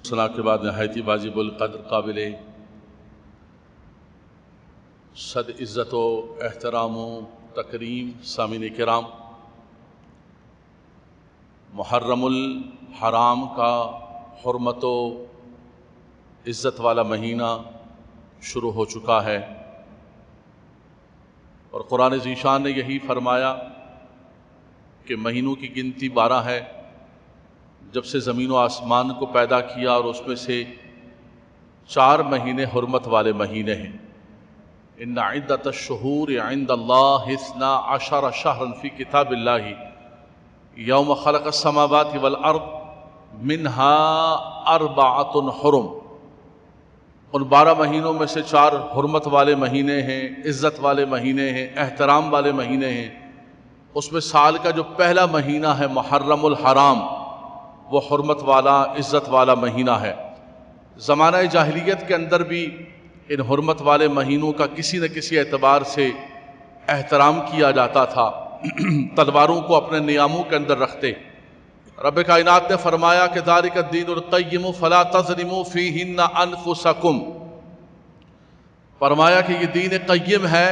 صلاح کے بعد نہایت واجب القدر قابل صد عزت و احترام و تکریم سامعین کرام، محرم الحرام کا حرمت و عزت والا مہینہ شروع ہو چکا ہے، اور قرآن ذیشان نے یہی فرمایا کہ مہینوں کی گنتی 12 ہے۔ جب سے زمین و آسمان کو پیدا کیا اور اس میں سے 4 مہینے حرمت والے مہینے ہیں۔ ان عدۃ الشہور عند اللہ 12 شہرا فی کتاب اللہ یوم خلق السماوات والارض منها 4 حرم۔ ان 12 مہینوں میں سے 4 حرمت والے مہینے ہیں، عزت والے مہینے ہیں، احترام والے مہینے ہیں۔ اس میں سال کا جو پہلا مہینہ ہے محرم الحرام، وہ حرمت والا عزت والا مہینہ ہے۔ زمانہ جاہلیت کے اندر بھی ان حرمت والے مہینوں کا کسی نہ کسی اعتبار سے احترام کیا جاتا تھا، تلواروں کو اپنے نیاموں کے اندر رکھتے۔ رب کائنات نے فرمایا کہ ذالک الدین القیم فلا تظلموا فیہن انفسکم، فرمایا کہ یہ دین قیم ہے،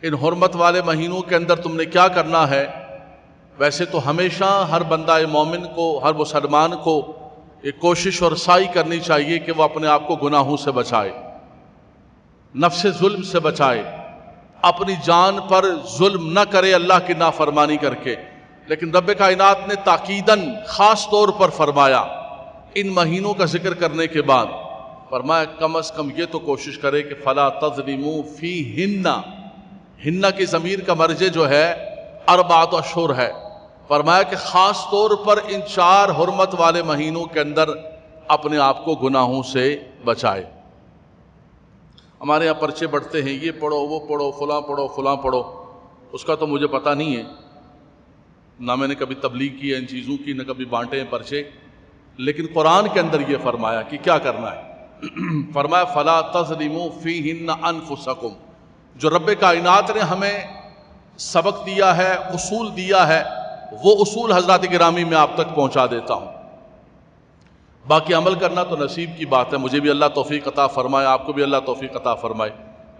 ان حرمت والے مہینوں کے اندر تم نے کیا کرنا ہے۔ ویسے تو ہمیشہ ہر بندہ مومن کو، ہر مسلمان کو ایک کوشش اور سعی کرنی چاہیے کہ وہ اپنے آپ کو گناہوں سے بچائے، نفس ظلم سے بچائے، اپنی جان پر ظلم نہ کرے اللہ کی نافرمانی کر کے۔ لیکن رب کائنات نے تاکیداً خاص طور پر فرمایا ان مہینوں کا ذکر کرنے کے بعد، فرمایا کم از کم یہ تو کوشش کرے کہ فلا تظلموا فیہن، ہن کی ضمیر کا مرجع جو ہے 4 اشہر ہے۔ فرمایا کہ خاص طور پر ان 4 حرمت والے مہینوں کے اندر اپنے آپ کو گناہوں سے بچائے۔ ہمارے یہاں پرچے بڑھتے ہیں، یہ پڑھو وہ پڑھو فلاں پڑھو فلاں پڑھو، اس کا تو مجھے پتہ نہیں ہے، نہ میں نے کبھی تبلیغ کی ہے ان چیزوں کی، نہ کبھی بانٹے ہیں پرچے۔ لیکن قرآن کے اندر یہ فرمایا کہ کیا کرنا ہے۔ فرمایا فلا تظلموا فیہن انفسکم، جو رب کائنات نے ہمیں سبق دیا ہے، اصول دیا ہے، وہ اصول حضرات گرامی میں آپ تک پہنچا دیتا ہوں۔ باقی عمل کرنا تو نصیب کی بات ہے، مجھے بھی اللہ توفیق عطا فرمائے، آپ کو بھی اللہ توفیق عطا فرمائے۔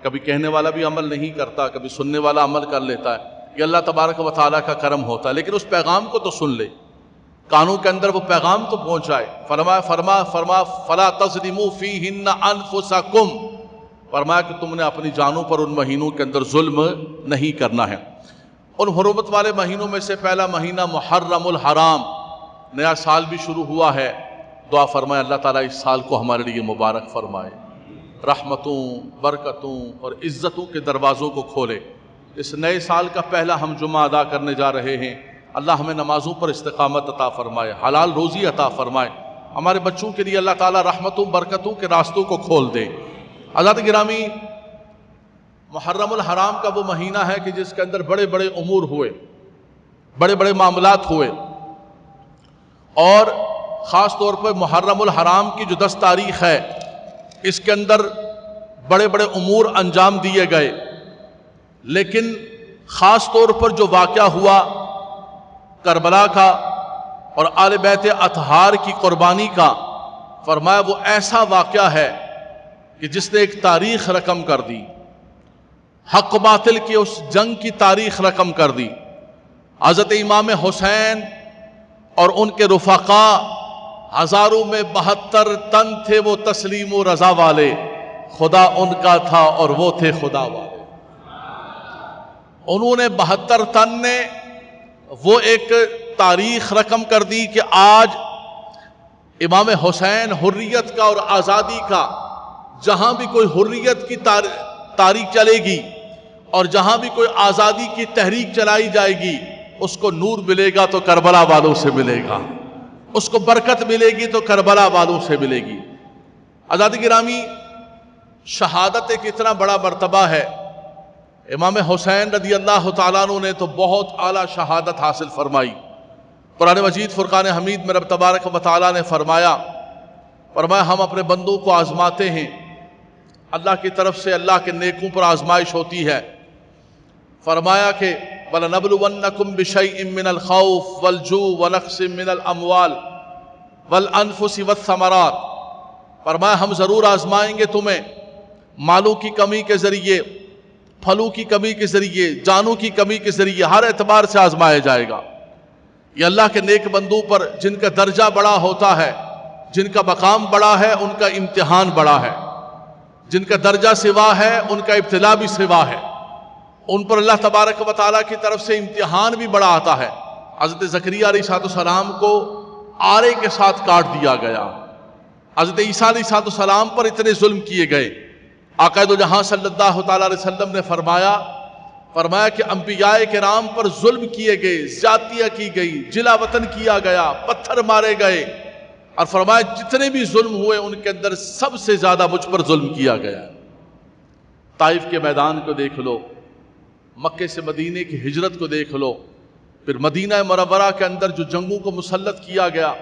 کبھی کہنے والا بھی عمل نہیں کرتا، کبھی سننے والا عمل کر لیتا ہے، یہ اللہ تبارک و تعالیٰ کا کرم ہوتا ہے۔ لیکن اس پیغام کو تو سن لے، کانوں کے اندر وہ پیغام تو پہنچائے۔ فرمایا فلا تظلموا فیہن انفسکم، فرمایا کہ تم نے اپنی جانوں پر ان مہینوں کے اندر ظلم نہیں کرنا ہے۔ ان حرمت والے مہینوں میں سے پہلا مہینہ محرم الحرام، نیا سال بھی شروع ہوا ہے۔ دعا فرمائے اللہ تعالیٰ اس سال کو ہمارے لیے مبارک فرمائے، رحمتوں، برکتوں اور عزتوں کے دروازوں کو کھولے۔ اس نئے سال کا پہلا ہم جمعہ ادا کرنے جا رہے ہیں، اللہ ہمیں نمازوں پر استقامت عطا فرمائے، حلال روزی عطا فرمائے، ہمارے بچوں کے لیے اللہ تعالیٰ رحمتوں برکتوں کے راستوں کو کھول دے۔ حضرات گرامی، محرم الحرام کا وہ مہینہ ہے کہ جس کے اندر بڑے بڑے امور ہوئے، بڑے بڑے معاملات ہوئے، اور خاص طور پر محرم الحرام کی جو 10 تاریخ ہے، اس کے اندر بڑے بڑے امور انجام دیے گئے۔ لیکن خاص طور پر جو واقعہ ہوا کربلا کا اور آل بیت اطہار کی قربانی کا، فرمایا وہ ایسا واقعہ ہے کہ جس نے ایک تاریخ رقم کر دی، حق و باطل کی اس جنگ کی تاریخ رقم کر دی۔ حضرت امام حسین اور ان کے رفقا، ہزاروں میں 72 تن تھے وہ تسلیم و رضا والے، خدا ان کا تھا اور وہ تھے خدا والے۔ انہوں نے 72 تن نے وہ ایک تاریخ رقم کر دی کہ آج امام حسین حریت کا اور آزادی کا، جہاں بھی کوئی حریت کی تاریخ چلے گی اور جہاں بھی کوئی آزادی کی تحریک چلائی جائے گی، اس کو نور ملے گا تو کربلا والوں سے ملے گا، اس کو برکت ملے گی تو کربلا والوں سے ملے گی۔ حضرات گرامی، شہادت ایک اتنا بڑا مرتبہ ہے۔ امام حسین رضی اللہ تعالیٰ عنہ نے تو بہت اعلیٰ شہادت حاصل فرمائی۔ قرآن مجید فرقان حمید میں رب تبارک و تعالیٰ نے فرمایا ہم اپنے بندوں کو آزماتے ہیں، اللہ کی طرف سے اللہ کے نیکوں پر آزمائش ہوتی ہے۔ فرمایا کہ وَلَنَبْلُوَنَّكُمْ بِشَيْءٍ مِّنَ الْخَوْفِ وَالْجُوعِ وَنَقْصٍ مِّنَ الْأَمْوَالِ والانفس والثمرات، فرمایا ہم ضرور آزمائیں گے تمہیں مالوں کی کمی کے ذریعے، پھلوں کی کمی کے ذریعے، جانوں کی کمی کے ذریعے، ہر اعتبار سے آزمایا جائے گا۔ یہ اللہ کے نیک بندوں پر جن کا درجہ بڑا ہوتا ہے، جن کا مقام بڑا ہے، ان کا امتحان بڑا ہے، جن کا درجہ سوا ہے ان کا ابتلا بھی سوا ہے، ان پر اللہ تبارک و تعالیٰ کی طرف سے امتحان بھی بڑا آتا ہے۔ حضرت زکریا علیہ السلام کو آرے کے ساتھ کاٹ دیا گیا، حضرت عیسیٰ علیہ السلام پر اتنے ظلم کیے گئے۔ آقا دو جہاں صلی اللہ تعالیٰ علیہ وسلم نے فرمایا کہ انبیاء کرام پر ظلم کیے گئے، زیادتیاں کی گئی، جلا وطن کیا گیا، پتھر مارے گئے، اور فرمایا جتنے بھی ظلم ہوئے ان کے اندر سب سے زیادہ مجھ پر ظلم کیا گیا۔ طائف کے میدان کو دیکھ لو، مکے سے مدینے کی ہجرت کو دیکھ لو، پھر مدینہ منورہ کے اندر جو جنگوں کو مسلط کیا گیا،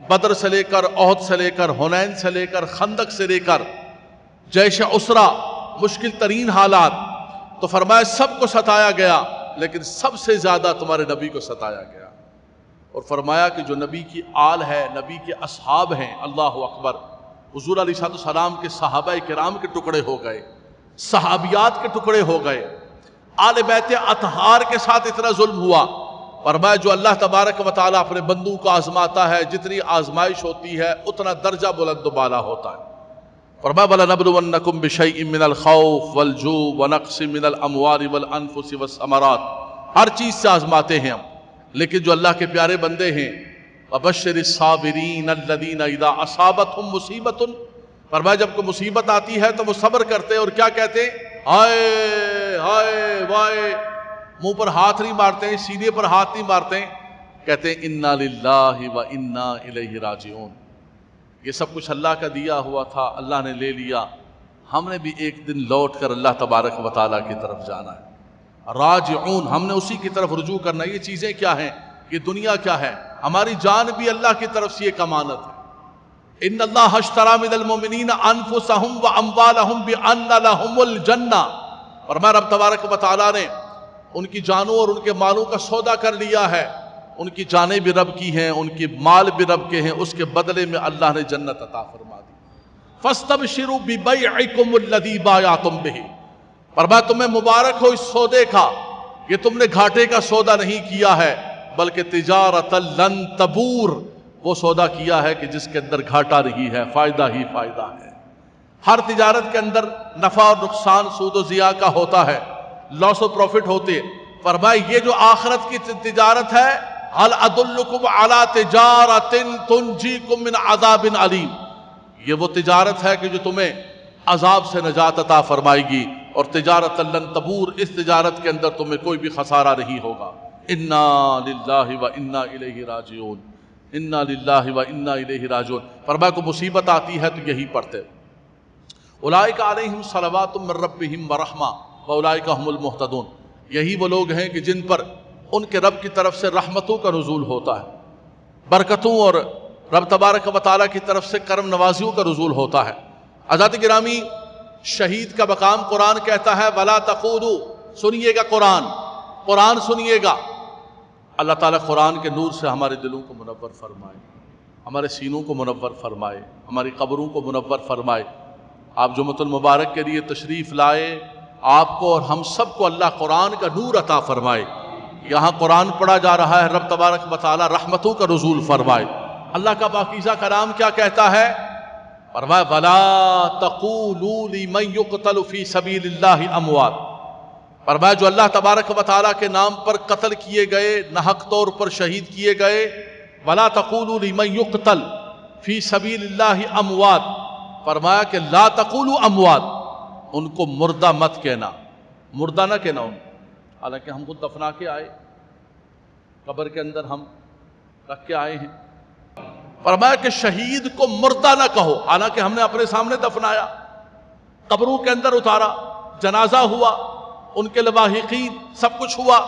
بدر سے لے کر، احد سے لے کر، حنین سے لے کر، خندق سے لے کر جیش عسرہ، مشکل ترین حالات، تو فرمایا سب کو ستایا گیا، لیکن سب سے زیادہ تمہارے نبی کو ستایا گیا۔ اور فرمایا کہ جو نبی کی آل ہے، نبی کے اصحاب ہیں، اللہ اکبر، حضور علیہ السلام کے صحابہ کرام کے ٹکڑے ہو گئے، صحابیات کے ٹکڑے ہو گئے، آل بیت اطہار کے ساتھ اتنا ظلم ہوا۔ فرمایا جو اللہ تبارک و تعالیٰ اپنے بندوں کو آزماتا ہے، جتنی آزمائش ہوتی ہے اتنا درجہ بلند و بالا ہوتا ہے۔ فرمایا وَلَنَبْلُوَنَّكُمْ بِشَيْءٍ مِّنَ الْخَوْفِ وَالْجُوعِ وَنَقْصٍ مِّنَ الْأَمْوَالِ وَالْأَنفُسِ وَالثَّمَرَاتِ، ہر چیز سے آزماتے ہیں ہم، لیکن جو اللہ کے پیارے بندے ہیں، وَبَشِّرِ الصَّابِرِينَ الَّذِينَ إِذَا أَصَابَتْهُمْ مُصِيبَةٌ، فرمایا جب کوئی مصیبت آتی ہے تو وہ صبر کرتے ہیں، اور کیا کہتے ہیں؟ ہائے ہائے وائے، منہ پر ہاتھ نہیں مارتے ہیں، سینے پر ہاتھ نہیں مارتے ہیں، کہتے ہیں اِنَّا لِلَّهِ وَإِنَّا إِلَيْهِ رَاجِعُونَ، یہ سب کچھ اللہ کا دیا ہوا تھا، اللہ نے لے لیا، ہم نے بھی ایک دن لوٹ کر اللہ تبارک و تعالیٰ کی طرف جانا ہے، راجعون، ہم نے اسی کی طرف رجوع کرنا ہے۔ یہ چیزیں کیا ہیں؟ یہ دنیا کیا ہے؟ ہماری جان بھی اللہ کی طرف سے ایک امانت ہے۔ ان اللہ اشتری من المؤمنین انفسهم واموالهم بان لهم الجنہ، فرمایا رب تبارک و تعالیٰ نے ان کی جانوں اور ان کے مالوں کا سودا کر لیا ہے، ان کی جانیں بھی رب کی ہیں، ان کے مال بھی رب کے ہیں، اس کے بدلے میں اللہ نے جنت عطا فرما دی۔ فاستبشروا ببیعکم الذی بایعتم بہ، فرمایا تمہیں مبارک ہو اس سودے کا، یہ تم نے گھاٹے کا سودا نہیں کیا ہے، بلکہ تجارت لن تبور، وہ سودا کیا ہے کہ جس کے اندر گھاٹا نہیں ہے، فائدہ ہی فائدہ ہے۔ ہر تجارت کے اندر نفع اور نقصان، سود و ضیاع کا ہوتا ہے، لاس و پروفٹ ہوتے ہیں۔ فرمایا یہ جو آخرت کی تجارت ہے، هل ادلکم علی تجارت تنجیکم من عذاب علیم، یہ وہ تجارت ہے کہ جو تمہیں عذاب سے نجات عطا فرمائے گی، اور تجارت لن تبور، اس تجارت کے اندر تمہیں کوئی بھی خسارہ نہیں ہوگا۔ انا للہ و انا الیہ راجعون، انا للہ و انا الیہ راجعون۔ فرمایا کو مصیبت آتی ہے تو یہی پڑھتے، اولئک علیہم صلوات من ربہم ورحمہ واولئک هم المہتدون، یہی وہ لوگ ہیں کہ جن پر ان کے رب کی طرف سے رحمتوں کا نزول ہوتا ہے، برکتوں اور رب تبارک و تعالیٰ کی طرف سے کرم نوازیوں کا نزول ہوتا ہے۔ حضرات گرامی، شہید کا مقام قرآن کہتا ہے وَلَا تَقُولُوا، سنیے گا قرآن سنیے گا۔ اللہ تعالیٰ قرآن کے نور سے ہمارے دلوں کو منور فرمائے، ہمارے سینوں کو منور فرمائے، ہماری قبروں کو منور فرمائے۔ آپ جمعۃ المبارک کے لیے تشریف لائے، آپ کو اور ہم سب کو اللہ قرآن کا نور عطا فرمائے۔ یہاں قرآن پڑھا جا رہا ہے، رب تبارک و تعالیٰ رحمتوں کا نزول فرمائے۔ اللہ کا پاکیزہ کلام کیا کہتا ہے؟ فرمایا وَلَا تَقُولُوا لِمَن يُقْتَلُ فِي سَبِيلِ اللَّهِ أَمْوَاتٌ، فرمایا جو اللہ تبارک و تعالیٰ کے نام پر قتل کیے گئے، ناحق طور پر شہید کیے گئے، وَلَا تَقُولُوا لِمَن يُقْتَلُ فِي سَبِيلِ اللَّهِ أَمْوَاتٌ، فرمایا کہ لا تقولوا اموات، ان کو مردہ مت کہنا، مردہ نہ کہنا ان، حالانکہ ہم خود دفنا کے آئے، قبر کے اندر ہم رکھ کے آئے ہیں۔ فرمایا کہ شہید کو مردہ نہ کہو، حالانکہ ہم نے اپنے سامنے دفنایا، قبروں کے اندر اتارا، جنازہ ہوا، ان کے لواحقین سب کچھ ہوا،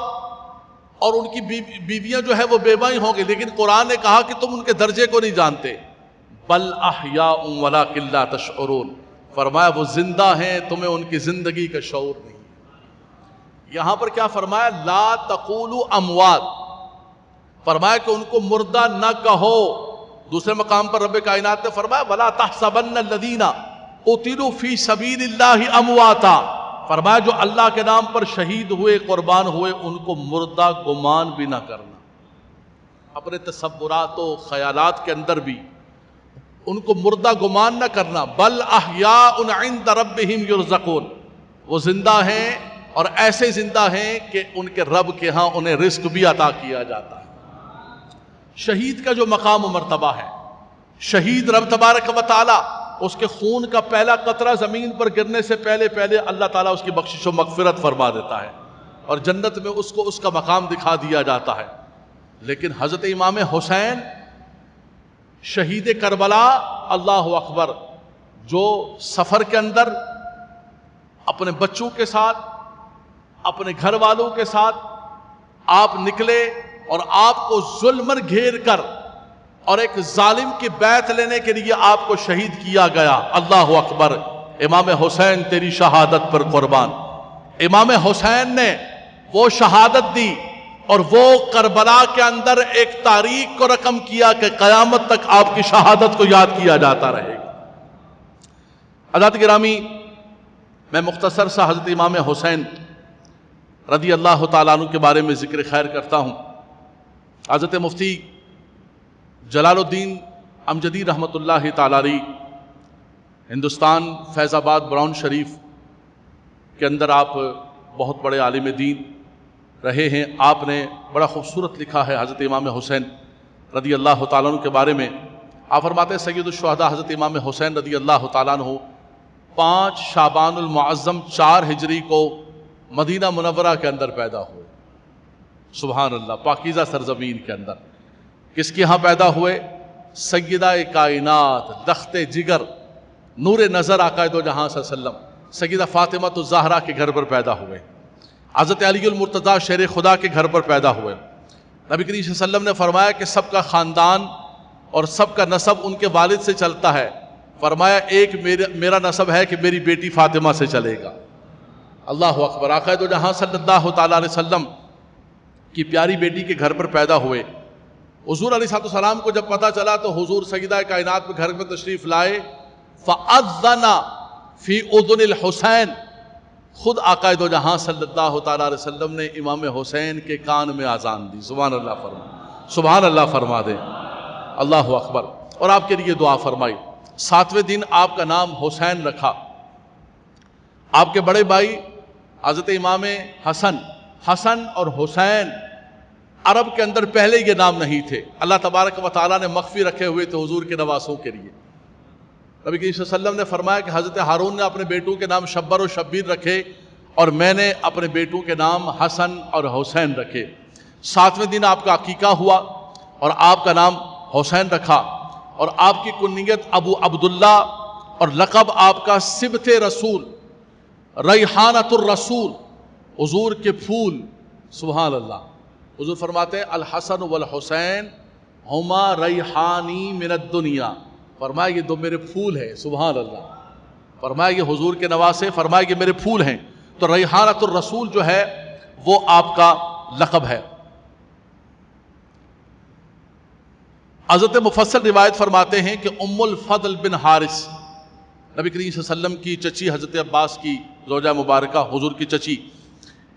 اور ان کی بیویاں جو ہے وہ بیوہ ہوں گی، لیکن قرآن نے کہا کہ تم ان کے درجے کو نہیں جانتے، بل احیاء ولکن لا تشعرون، فرمایا وہ زندہ ہیں، تمہیں ان کی زندگی کا شعور نہیں۔ یہاں پر کیا فرمایا؟ لا تقولوا اموات، فرمایا کہ ان کو مردہ نہ کہو، دوسرے مقام پر رب کائنات نے فرمایا وَلَا تَحْسَبَنَّ الَّذِينَ قُتِلُوا فِي سَبِيلِ اللَّهِ أَمْوَاتًا، فرمایا جو اللہ کے نام پر شہید ہوئے، قربان ہوئے، ان کو مردہ گمان بھی نہ کرنا، اپنے تصورات و خیالات کے اندر بھی ان کو مردہ گمان نہ کرنا، بل احیاء عند ربہم یرزقون، وہ زندہ ہیں اور ایسے زندہ ہیں کہ ان کے رب کے ہاں انہیں رزق بھی عطا کیا جاتا ہے۔ شہید کا جو مقام و مرتبہ ہے، شہید رب تبارک و تعالی اس کے خون کا پہلا قطرہ زمین پر گرنے سے پہلے اللہ تعالیٰ اس کی بخشش و مغفرت فرما دیتا ہے اور جنت میں اس کو اس کا مقام دکھا دیا جاتا ہے۔ لیکن حضرت امام حسین شہید کربلا، اللہ اکبر، جو سفر کے اندر اپنے بچوں کے ساتھ، اپنے گھر والوں کے ساتھ آپ نکلے اور آپ کو ظلمن گھیر کر اور ایک ظالم کی بیعت لینے کے لیے آپ کو شہید کیا گیا، اللہ اکبر، امام حسین تیری شہادت پر قربان۔ امام حسین نے وہ شہادت دی اور وہ کربلا کے اندر ایک تاریخ کو رقم کیا کہ قیامت تک آپ کی شہادت کو یاد کیا جاتا رہے گا۔ حضرات گرامی، میں مختصر سا حضرت امام حسین رضی اللہ تعالیٰ عنہ کے بارے میں ذکر خیر کرتا ہوں۔ حضرت مفتی جلال الدین امجدی رحمۃ اللہ تعالیٰ علیہ ہندوستان فیض آباد براؤن شریف کے اندر آپ بہت بڑے عالم دین رہے ہیں۔ آپ نے بڑا خوبصورت لکھا ہے حضرت امام حسین رضی اللہ تعالیٰ عنہ کے بارے میں۔ آپ فرماتے ہیں سید الشہداء حضرت امام حسین رضی اللہ تعالیٰ عنہ 5 شعبان المعظم 4 ہجری کو مدینہ منورہ کے اندر پیدا ہوئے، سبحان اللہ، پاکیزہ سرزمین کے اندر۔ کس کے ہاں پیدا ہوئے؟ سیدہ کائنات، لخت جگر، نور نظر آقا دو جہاں صلی اللہ علیہ وسلم سیدہ فاطمہ الزہرا کے گھر پر پیدا ہوئے، حضرت علی المرتضیٰ شیر خدا کے گھر پر پیدا ہوئے۔ نبی کریم صلی اللہ علیہ وسلم نے فرمایا کہ سب کا خاندان اور سب کا نسب ان کے والد سے چلتا ہے، فرمایا ایک میرا نسب ہے کہ میری بیٹی فاطمہ سے چلے گا، اللہ اکبر۔ آقا دو جہاں صلی اللہ تعالیٰ علیہ وسلم کی پیاری بیٹی کے گھر پر پیدا ہوئے۔ حضور علیہ السلام کو جب پتہ چلا تو حضور سیدہ کائنات کے گھر میں تشریف لائے، فَأَذَّنَ فِي أُذُنِ الْحُسَيْنِ، خود آقا دو جہاں صلی اللہ تعالیٰ علیہ وسلم نے امام حسین کے کان میں اذان دی، سبحان اللہ فرما، سبحان اللہ فرما دیں، اللہ اکبر، اور آپ کے لیے دعا فرمائی۔ 7ویں دن آپ کا نام حسین رکھا۔ آپ کے بڑے بھائی حضرت امام حسن اور حسین، عرب کے اندر پہلے یہ نام نہیں تھے، اللہ تبارک و تعالیٰ نے مخفی رکھے ہوئے تھے حضور کے نواسوں کے لیے۔ نبی کریم صلی اللہ علیہ وسلم نے فرمایا کہ حضرت ہارون نے اپنے بیٹوں کے نام شبر و شبیر رکھے اور میں نے اپنے بیٹوں کے نام حسن اور حسین رکھے۔ 7ویں دن آپ کا عقیقہ ہوا اور آپ کا نام حسین رکھا، اور آپ کی کنیت ابو عبداللہ اور لقب آپ کا سبط رسول، ریحانۃ الرسول، حضور کے پھول، سبحان اللہ۔ حضور فرماتے ہیں الحسن والحسین ہما ریحانی من الدنیا، فرمایا یہ 2 میرے پھول ہیں، سبحان اللہ۔ فرمایا یہ حضور کے نواسے، فرمایا یہ میرے پھول ہیں۔ تو ریحانۃ الرسول جو ہے وہ آپ کا لقب ہے۔ حضرت مفصل روایت فرماتے ہیں کہ ام الفضل بن حارث، نبی کریم صلی اللہ علیہ وسلم کی چچی حضرت عباس کی زوجہ مبارکہ، حضور کی چچی،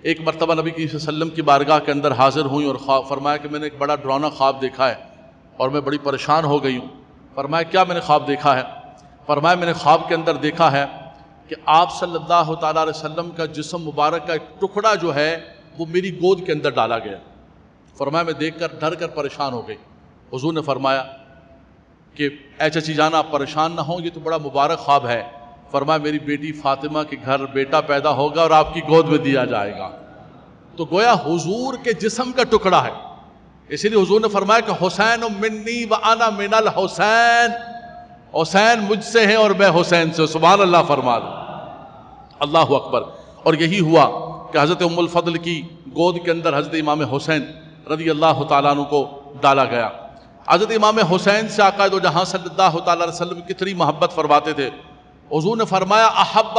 ایک مرتبہ نبی کریم صلی اللہ علیہ وسلم کی بارگاہ کے اندر حاضر ہوئیں اور فرمایا کہ میں نے ایک بڑا ڈراؤنا خواب دیکھا ہے اور میں بڑی پریشان ہو گئی ہوں۔ فرمایا کیا میں نے خواب دیکھا ہے؟ فرمایا میں نے خواب کے اندر دیکھا ہے کہ آپ صلی اللہ تعالیٰ علیہ وسلم کا جسم مبارک کا ایک ٹکڑا جو ہے وہ میری گود کے اندر ڈالا گیا۔ فرمایا میں دیکھ کر ڈر کر پریشان ہو گئی۔ حضور نے فرمایا کہ اے چچی جانا آپ پریشان نہ ہوں، یہ تو بڑا مبارک خواب ہے۔ فرمایا میری بیٹی فاطمہ کے گھر بیٹا پیدا ہوگا اور آپ کی گود میں دیا جائے گا۔ تو گویا حضور کے جسم کا ٹکڑا ہے، اسی لیے حضور نے فرمایا کہ حسین منی وانا من الحسین، حسین مجھ سے ہیں اور میں حسین سے، سبحان اللہ فرما دو، اللہ اکبر۔ اور یہی ہوا کہ حضرت ام الفضل کی گود کے اندر حضرت امام حسین رضی اللہ تعالیٰ عنہ کو ڈالا گیا۔ حضرت امام حسین سے آقا دو جہاں صلی اللہ تعالیٰ علیہ وسلم کتنی محبت فرماتے تھے۔ حضور نے فرمایا احب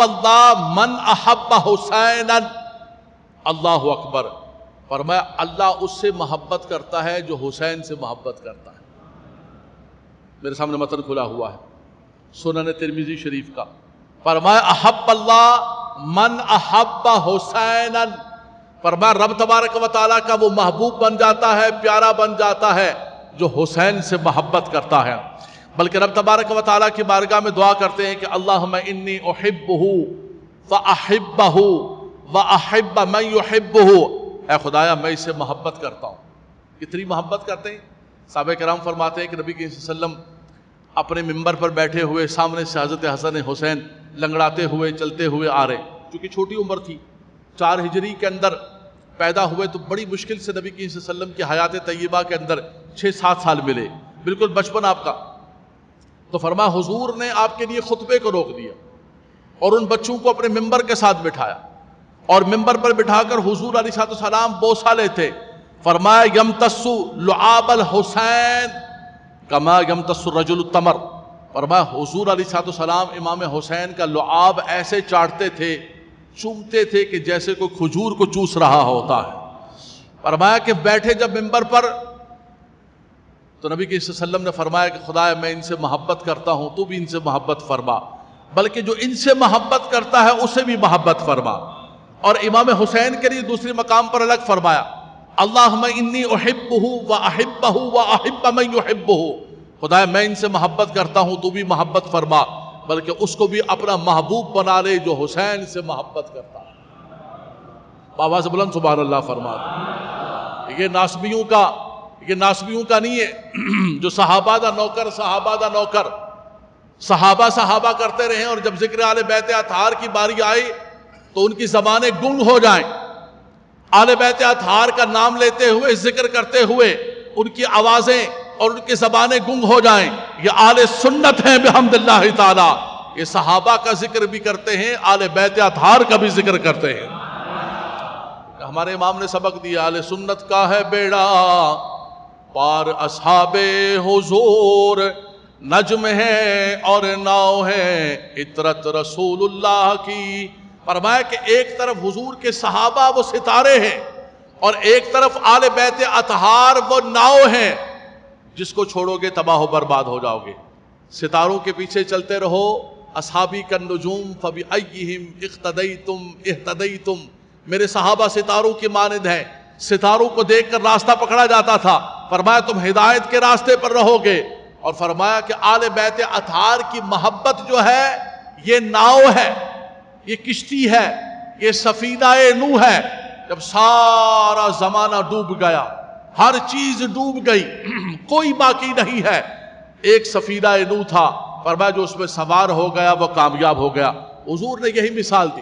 اللہ من احب حسینا، اللہ اکبر، فرمایا اللہ اس سے محبت کرتا ہے جو حسین سے محبت کرتا ہے. میرے سامنے متن کھلا ہوا ہے سنن ترمذی شریف کا. فرمایا احب اللہ من احب حسینا. فرمایا رب تبارک و تعالیٰ کا وہ محبوب بن جاتا ہے، پیارا بن جاتا ہے جو حسین سے محبت کرتا ہے. بلکہ رب تبارک و تعالیٰ کی بارگاہ میں دعا کرتے ہیں کہ اللہم انی احبہ فاحبہ واحب من یحبہ. اے خدایا میں اسے محبت کرتا ہوں. کتنی محبت کرتے ہیں؟ صحابہ کرام فرماتے ہیں کہ نبی کریم صلی اللہ علیہ وسلم اپنے ممبر پر بیٹھے ہوئے سامنے سے حضرت حسن حسین لنگڑاتے ہوئے چلتے ہوئے آ رہے. کیونکہ چھوٹی عمر تھی، 4 ہجری کے اندر پیدا ہوئے تو بڑی مشکل سے نبی کریم صلی اللہ علیہ وسلم کی حیات طیبہ کے اندر 6-7 سال ملے، بالکل بچپن آپ کا. تو فرمایا حضور نے آپ کے لیے خطبے کو روک دیا اور ان بچوں کو اپنے ممبر کے ساتھ بٹھایا اور ممبر پر بٹھا کر حضور علیہ السلام بوسہ لیتے. فرمایا یمتص لعاب الحسین کما یمتص الرجل التمر. فرمایا حضور علیہ السلام امام حسین کا لعاب ایسے چاٹتے تھے، چومتے تھے کہ جیسے کوئی کھجور کو چوس رہا ہوتا ہے. فرمایا کہ بیٹھے جب ممبر پر تو نبی صلی اللہ علیہ وسلم نے فرمایا کہ خدایا میں ان سے محبت کرتا ہوں، تو بھی ان سے محبت فرما، بلکہ جو ان سے محبت کرتا ہے اسے بھی محبت فرما. اور امام حسین کے لیے دوسری مقام پر الگ فرمایا اللہم انی احبہ واحبہ واحب من یحبہ. خدایا میں ان سے محبت کرتا ہوں، تو بھی محبت فرما، بلکہ اس کو بھی اپنا محبوب بنا لے جو حسین سے محبت کرتا ہے. آواز بلند سبحان اللہ فرما. یہ ناسبیوں کا نہیں ہے جو صحابہ دا نوکر صحابہ کرتے رہے اور جب ذکر آل بیت اطہار کی باری آئی تو ان کی زبانیں گنگ ہو جائیں. آل بیت اطہار کا نام لیتے ہوئے، ذکر کرتے ہوئے ان کی آوازیں اور ان کی زبانیں گنگ ہو جائیں. یہ آل سنت ہیں بحمد اللہ تعالی. یہ صحابہ کا ذکر بھی کرتے ہیں، آل بیت اطہار کا بھی ذکر کرتے ہیں. ہمارے امام نے سبق دیا آل سنت کا ہے بیڑا پار اصحاب حضور، نجم ہے اور ناؤ ہے عطرت رسول اللہ کی. فرمایا کہ ایک طرف حضور کے صحابہ وہ ستارے ہیں اور ایک طرف آل بیت اطہار وہ ناؤ ہیں جس کو چھوڑو گے تباہ و برباد ہو جاؤ گے. ستاروں کے پیچھے چلتے رہو. اصحابی کالنجوم فبأیہم اقتدیتم اہتدیتم. میرے صحابہ ستاروں کی مانند ہیں، ستاروں کو دیکھ کر راستہ پکڑا جاتا تھا. فرمایا تم ہدایت کے راستے پر رہو گے. اور فرمایا کہ آل بیت اطہار کی محبت جو ہے یہ ناؤ ہے، یہ کشتی ہے، یہ سفینہ نوح ہے. جب سارا زمانہ ڈوب گیا، ہر چیز ڈوب گئی، کوئی باقی نہیں ہے، ایک سفینہ نوح تھا. فرمایا جو اس میں سوار ہو گیا وہ کامیاب ہو گیا. حضور نے یہی مثال دی.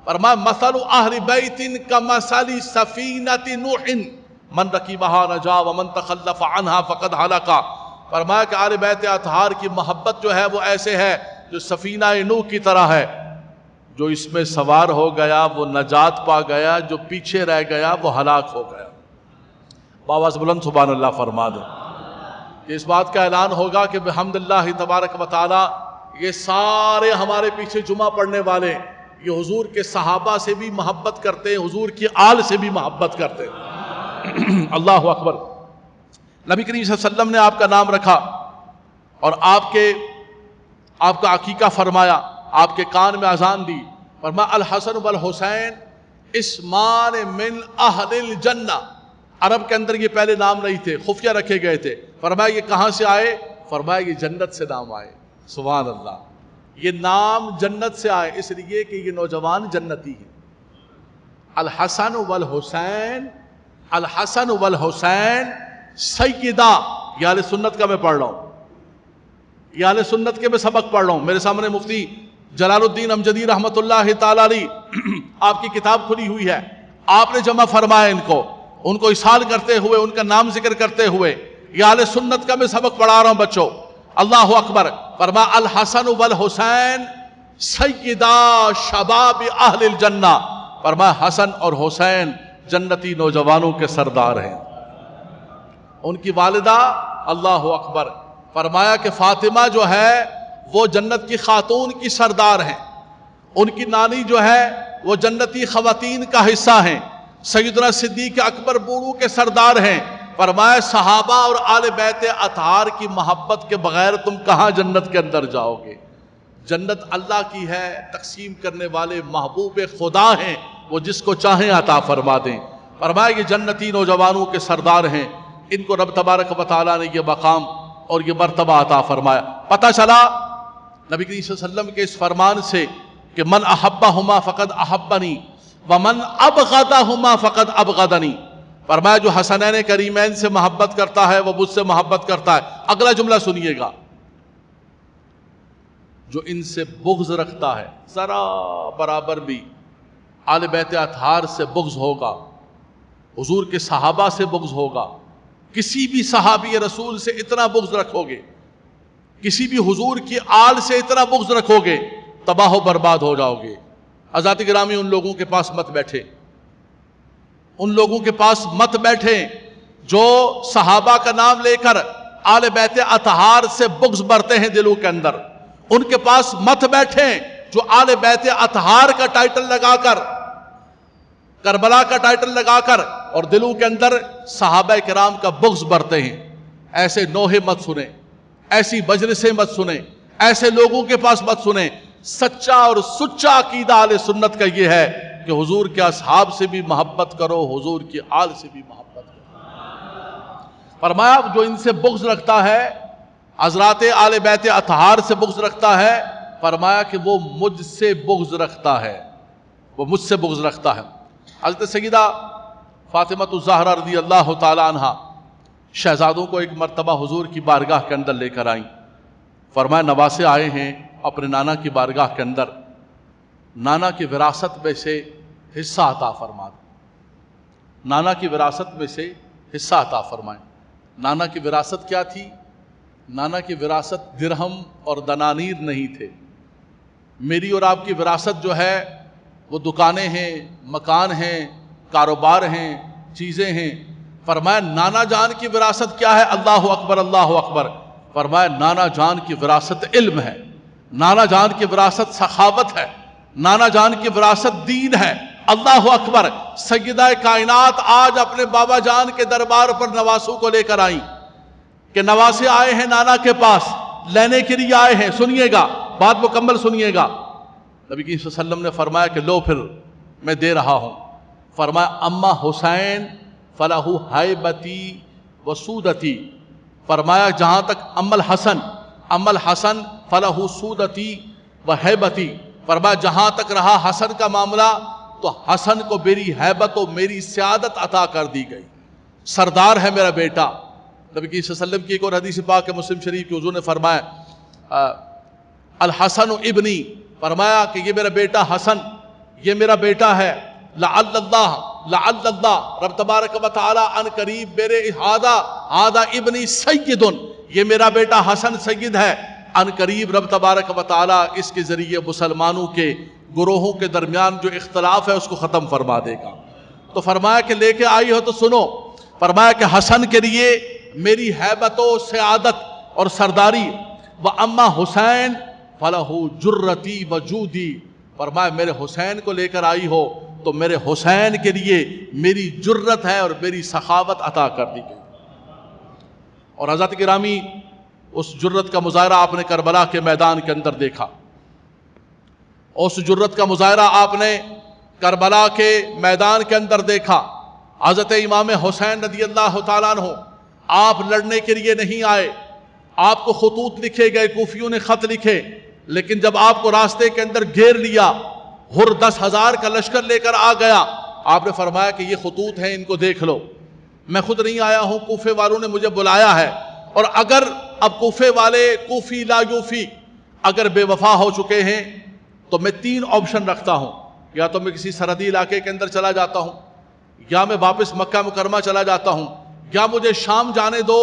فرمایا مثل اہل بیت کمثل سفینۃ نوح من رکبہا نجا ومن تخلف عنہا فقد ہلک. فرمایا کہ آل بیت اطہار کی محبت جو ہے وہ ایسے ہے جو سفینہ نوح کی طرح ہے. جو اس میں سوار ہو گیا وہ نجات پا گیا، جو پیچھے رہ گیا وہ ہلاک ہو گیا. باواز بلند سبحان اللہ فرما دو. کہ اس بات کا اعلان ہوگا کہ بحمد اللہ تبارک و تعالی یہ سارے ہمارے پیچھے جمعہ پڑھنے والے یہ حضور کے صحابہ سے بھی محبت کرتے ہیں، حضور کی آل سے بھی محبت کرتے ہیں. اللہ اکبر. نبی کریم صلی اللہ علیہ وسلم نے آپ کا نام رکھا اور آپ کا عقیقہ فرمایا، آپ کے کان میں اذان دی. فرمایا الحسن والحسین اسمان من اہل الجنہ. عرب کے اندر یہ پہلے نام نہیں تھے، خفیہ رکھے گئے تھے. فرمایا یہ کہاں سے آئے؟ فرمایا یہ جنت سے نام آئے. سبحان اللہ. یہ نام جنت سے آئے اس لیے کہ یہ نوجوان جنتی ہیں. الحسن والحسین سیدہ. یہ اہل سنت کا میں پڑھ رہا ہوں، یہ اہل سنت کے میں سبق پڑھ رہا ہوں. میرے سامنے مفتی جلال الدین امجدی رحمت اللہ تعالی علیہ آپ کی کتاب کھلی ہوئی ہے. آپ نے جمع فرمایا ان کو اصحال کرتے ہوئے، ان کا نام ذکر کرتے ہوئے. یہ اہل سنت کا میں سبق پڑھا رہا ہوں بچوں. اللہ اکبر. فرمایا الحسن والحسین سیدہ شباب اہل الجنہ. فرمایا حسن اور حسین جنتی نوجوانوں کے سردار ہیں. ان کی والدہ اللہ اکبر. فرمایا کہ فاطمہ جو ہے وہ جنت کی خاتون کی سردار ہیں. ان کی نانی جو ہے وہ جنتی خواتین کا حصہ ہیں. سیدنا صدیق اکبر بوڑھو کے سردار ہیں، فرمایا صحابہ اور آل بیت اطہار کی محبت کے بغیر تم کہاں جنت کے اندر جاؤ گے؟ جنت اللہ کی ہے، تقسیم کرنے والے محبوب خدا ہیں، وہ جس کو چاہیں عطا فرما دیں۔ فرمایا یہ جنتی نوجوانوں کے سردار ہیں، ان کو رب تبارک و تعالیٰ نے یہ مقام اور یہ مرتبہ عطا فرمایا۔ پتہ چلا نبی کریم صلی اللہ علیہ وسلم کے اس فرمان سے کہ من احبہما فقد احبنی ومن ابغضہما فقد ابغضنی۔ فرمایا جو حسنین کریمین سے محبت کرتا ہے وہ مجھ سے محبت کرتا ہے۔ اگلا جملہ سنیے گا، جو ان سے بغض رکھتا ہے، ذرا برابر بھی آل بیت اطہار سے بغض ہوگا، حضور کے صحابہ سے بغض ہوگا، کسی بھی صحابی رسول سے اتنا بغض رکھو گے، کسی بھی حضور کی آل سے اتنا بغض رکھو گے، تباہ و برباد ہو جاؤ گے۔ حضرات گرامی، ان لوگوں کے پاس مت بیٹھے، ان لوگوں کے پاس مت بیٹھے جو صحابہ کا نام لے کر آل بیت اطہار سے بغض برتے ہیں دلوں کے اندر۔ ان کے پاس مت بیٹھیں جو آل بیت اطہار کا ٹائٹل لگا کر، کربلا کا ٹائٹل لگا کر اور دلوں کے اندر صحابہ کرام کا بغض برتے ہیں۔ ایسے نوحے مت سنیں، ایسی مجلسیں مت سنیں، ایسے لوگوں کے پاس مت سنیں۔ سچا اور سچا عقیدہ اہل سنت کا یہ ہے کہ حضور کے اصحاب سے بھی محبت کرو، حضور کی آل سے بھی محبت کرو۔ فرمایا جو ان سے بغض رکھتا ہے، حضرات آل بیت اطہار سے بغض رکھتا ہے، فرمایا کہ وہ مجھ سے بغض رکھتا ہے، وہ مجھ سے بغض رکھتا ہے۔ حضرت سیدہ فاطمہ الزہرا رضی اللہ تعالی عنہا شہزادوں کو ایک مرتبہ حضور کی بارگاہ کے اندر لے کر آئیں۔ فرمایا نواسے آئے ہیں اپنے نانا کی بارگاہ کے اندر، نانا کی وراثت میں سے حصہ عطا فرما دیں، نانا کی وراثت میں سے حصہ عطا فرمائیں۔ نانا کی وراثت کیا تھی؟ نانا کی وراثت درہم اور دنانیر نہیں تھے۔ میری اور آپ کی وراثت جو ہے وہ دکانیں ہیں، مکان ہیں، کاروبار ہیں، چیزیں ہیں۔ فرمایا نانا جان کی وراثت کیا ہے؟ اللہ اکبر اللہ اکبر۔ فرمایا نانا جان کی وراثت علم ہے، نانا جان کی وراثت سخاوت ہے، نانا جان کی وراثت دین ہے۔ اللہ اکبر۔ سیدہ کائنات آج اپنے بابا جان کے دربار پر نواسوں کو لے کر آئیں کہ نواسے آئے ہیں نانا کے پاس، لینے کے لیے آئے ہیں۔ سنیے گا، بات مکمل سنیے گا۔ نبی صلی اللہ علیہ وسلم نے فرمایا کہ لو پھر میں دے رہا ہوں۔ فرمایا اما حسین فلہ ہیبتی و سودتی۔ فرمایا جہاں تک ام الحسن فلہ سودتی و ہیبتی۔ فرمایا جہاں تک رہا حسن کا معاملہ تو حسن کو میری ہیبت و میری سیادت عطا کر دی گئی، سردار ہے میرا بیٹا۔ نبی صلی اللہ علیہ وسلم کی ایک اور حدیث پاک ہے مسلم شریف کی، حضور نے فرمایا الحسن ابنی، فرمایا کہ یہ میرا بیٹا حسن، یہ میرا بیٹا ہے۔ لعل اللہ رب تبارک و تعالی ان قریب میرے ہذا ابنی سید، یہ میرا بیٹا حسن سید ہے، ان قریب رب تبارک و تعالی اس کے ذریعے مسلمانوں کے گروہوں کے درمیان جو اختلاف ہے اس کو ختم فرما دے گا۔ تو فرمایا کہ لے کے آئی ہو تو سنو۔ فرمایا کہ حسن کے لیے میری ہیبت و سعادت اور سرداری، وَأَمَّا حسین فَلَهُ جُرَّتِي وَجُودِي۔ فرمایا میرے حسین کو لے کر آئی ہو تو میرے حسین کے لیے میری جرت ہے اور میری سخاوت عطا کر دی گئی۔ اور حضرات گرامی، اس جرت کا مظاہرہ آپ نے کربلا کے میدان کے اندر دیکھا، اس جرت کا مظاہرہ آپ نے کربلا کے میدان کے اندر دیکھا۔ حضرت امام حسین رضی اللہ تعالیٰ عنہ آپ لڑنے کے لیے نہیں آئے، آپ کو خطوط لکھے گئے، کوفیوں نے خط لکھے، لیکن جب آپ کو راستے کے اندر گھیر لیا، ہر 10,000 کا لشکر لے کر آ گیا، آپ نے فرمایا کہ یہ خطوط ہیں، ان کو دیکھ لو، میں خود نہیں آیا ہوں، کوفے والوں نے مجھے بلایا ہے۔ اور اگر اب کوفے والے کوفی لا یوفی اگر بے وفا ہو چکے ہیں تو میں 3 آپشن رکھتا ہوں، یا تو میں کسی سرحدی علاقے کے اندر چلا جاتا ہوں، یا میں واپس مکہ مکرمہ چلا جاتا ہوں، یا مجھے شام جانے دو،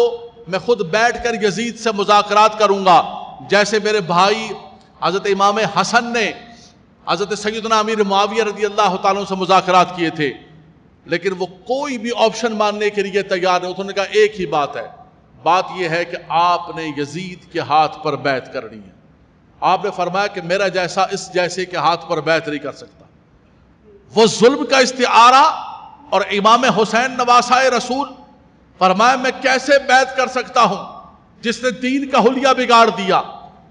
میں خود بیٹھ کر یزید سے مذاکرات کروں گا، جیسے میرے بھائی حضرت امام حسن نے حضرت سیدنا امیر معاویہ رضی اللہ تعالیٰ سے مذاکرات کیے تھے۔ لیکن وہ کوئی بھی آپشن ماننے کے لیے تیار نہیں۔ انہوں نے کہا ایک ہی بات ہے، بات یہ ہے کہ آپ نے یزید کے ہاتھ پر بیعت کرنی ہے۔ آپ نے فرمایا کہ میرا جیسا اس جیسے کے ہاتھ پر بیعت نہیں کر سکتا۔ وہ ظلم کا استعارہ اور امام حسین نواسائے رسول، فرمایا میں کیسے بیعت کر سکتا ہوں جس نے دین کا حلیہ بگاڑ دیا،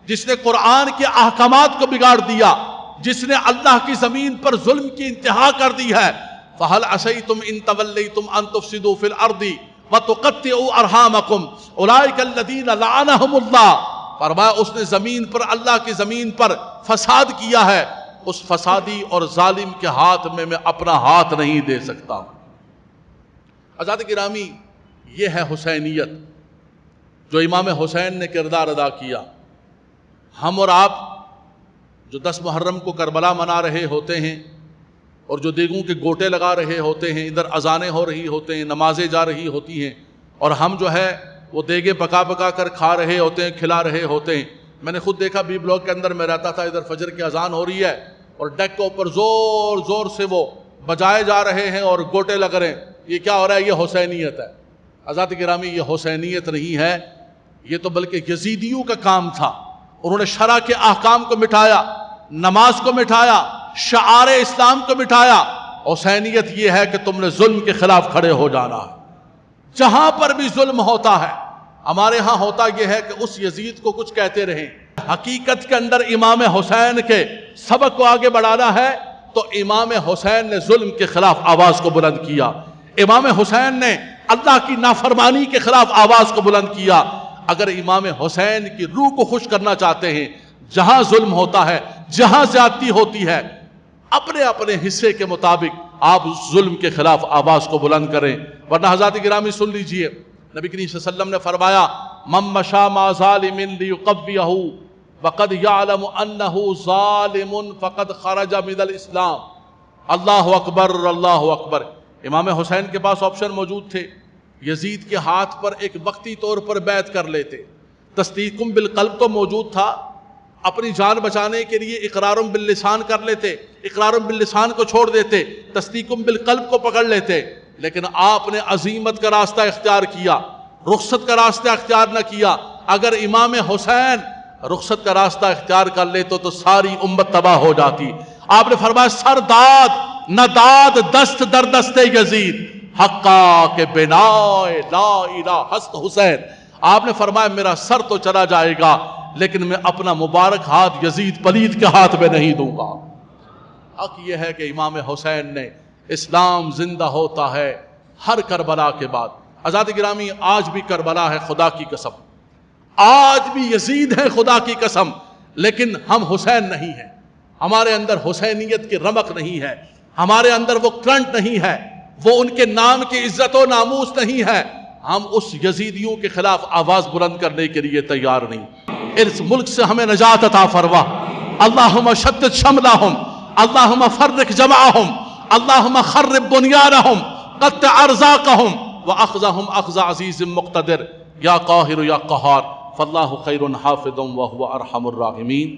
جس نے قرآن کے احکامات کو بگاڑ دیا، جس نے اللہ کی زمین پر ظلم کی انتہا کر دی ہے۔ فَهَلْ عَسَيْتُمْ إِن تَوَلَّيْتُمْ أَن تُفْسِدُوا فِي الْأَرْضِ وَتُقَطِّعُوا أَرْحَامَكُمْ أُولَٰئِكَ الَّذِينَ لَعَنَهُمُ اللَّهُ۔ فرمایا اس نے زمین پر، اللہ کی زمین پر فساد کیا ہے، اس فسادی اور ظالم کے ہاتھ میں اپنا ہاتھ نہیں دے سکتا۔ حضرات گرامی، یہ ہے حسینیت جو امام حسین نے کردار ادا کیا۔ ہم اور آپ جو 10 محرم کو کربلا منا رہے ہوتے ہیں اور جو دیگوں کے گوٹے لگا رہے ہوتے ہیں، ادھر اذانیں ہو رہی ہوتے ہیں، نمازیں جا رہی ہوتی ہیں، اور ہم جو ہے وہ دیگیں پکا پکا کر کھا رہے ہوتے ہیں، کھلا رہے ہوتے ہیں۔ میں نے خود دیکھا، بی بلاک کے اندر میں رہتا تھا، ادھر فجر کی اذان ہو رہی ہے اور ڈیک کے اوپر زور زور سے وہ بجائے جا رہے ہیں اور گوٹے لگ رہے ہیں۔ یہ کیا ہو رہا ہے؟ یہ حسینیت ہے۔ حضرات گرامی، یہ حسینیت نہیں ہے، یہ تو بلکہ یزیدیوں کا کام تھا۔ انہوں نے شرع کے احکام کو مٹایا، نماز کو مٹایا، شعار اسلام کو مٹایا۔ حسینیت یہ ہے کہ تم نے ظلم کے خلاف کھڑے ہو جانا ہے، جہاں پر بھی ظلم ہوتا ہے۔ ہمارے ہاں ہوتا یہ ہے کہ اس یزید کو کچھ کہتے رہیں، حقیقت کے اندر امام حسین کے سبق کو آگے بڑھانا ہے تو امام حسین نے ظلم کے خلاف آواز کو بلند کیا، امام حسین نے اللہ کی نافرمانی کے خلاف آواز کو بلند کیا۔ اگر امام حسین کی روح کو خوش کرنا چاہتے ہیں، جہاں ظلم ہوتا ہے، جہاں زیادتی ہوتی ہے، اپنے اپنے حصے کے مطابق آپ ظلم کے خلاف آواز کو بلند کریں، ورنہ حضرات گرامی سن لیجئے، نبی کریم صلی اللہ علیہ وسلم نے فرمایا من مشى مع ظالم لیقویہ وقد یعلم انہ ظالم فقد خرج من الاسلام۔ اللہ اکبر، اللہ اکبر۔ امام حسین کے پاس آپشن موجود تھے، یزید کے ہاتھ پر ایک وقتی طور پر بیعت کر لیتے، تصدیق بالقلب تو موجود تھا، اپنی جان بچانے کے لیے اقرار باللسان کر لیتے، اقرار باللسان کو چھوڑ دیتے، تصدیق بالقلب کو پکڑ لیتے، لیکن آپ نے عزیمت کا راستہ اختیار کیا، رخصت کا راستہ اختیار نہ کیا۔ اگر امام حسین رخصت کا راستہ اختیار کر لیتے تو ساری امت تباہ ہو جاتی۔ آپ نے فرمایا سر داد نہ داد دست در دست یزید حقا کے بنا لا الہ ہست حسین۔ آپ نے فرمایا میرا سر تو چلا جائے گا لیکن میں اپنا مبارک ہاتھ یزید پلید کے ہاتھ میں نہیں دوں گا۔ حق یہ ہے کہ امام حسین نے، اسلام زندہ ہوتا ہے ہر کربلا کے بعد۔ حضرات گرامی، آج بھی کربلا ہے، خدا کی قسم، آج بھی یزید ہے، خدا کی قسم، لیکن ہم حسین نہیں ہیں، ہمارے اندر حسینیت کی رمق نہیں ہے، ہمارے اندر وہ کرنٹ نہیں ہے، وہ ان کے نام کی عزت و ناموس نہیں ہے۔ ہم اس یزیدیوں کے خلاف آواز بلند کرنے کے لیے تیار نہیں۔ اس ملک سے ہمیں نجات عطا فرما، اللہم شتت شملہم، اللہم فرق جمعہم، اللہم خرب بنیانہم، قطع ارزاقہم واخذہم اخذ عزیز مقتدر، یا قاہر یا قہار، فاللہ خیر حافظ وہو ارحم الراحمین۔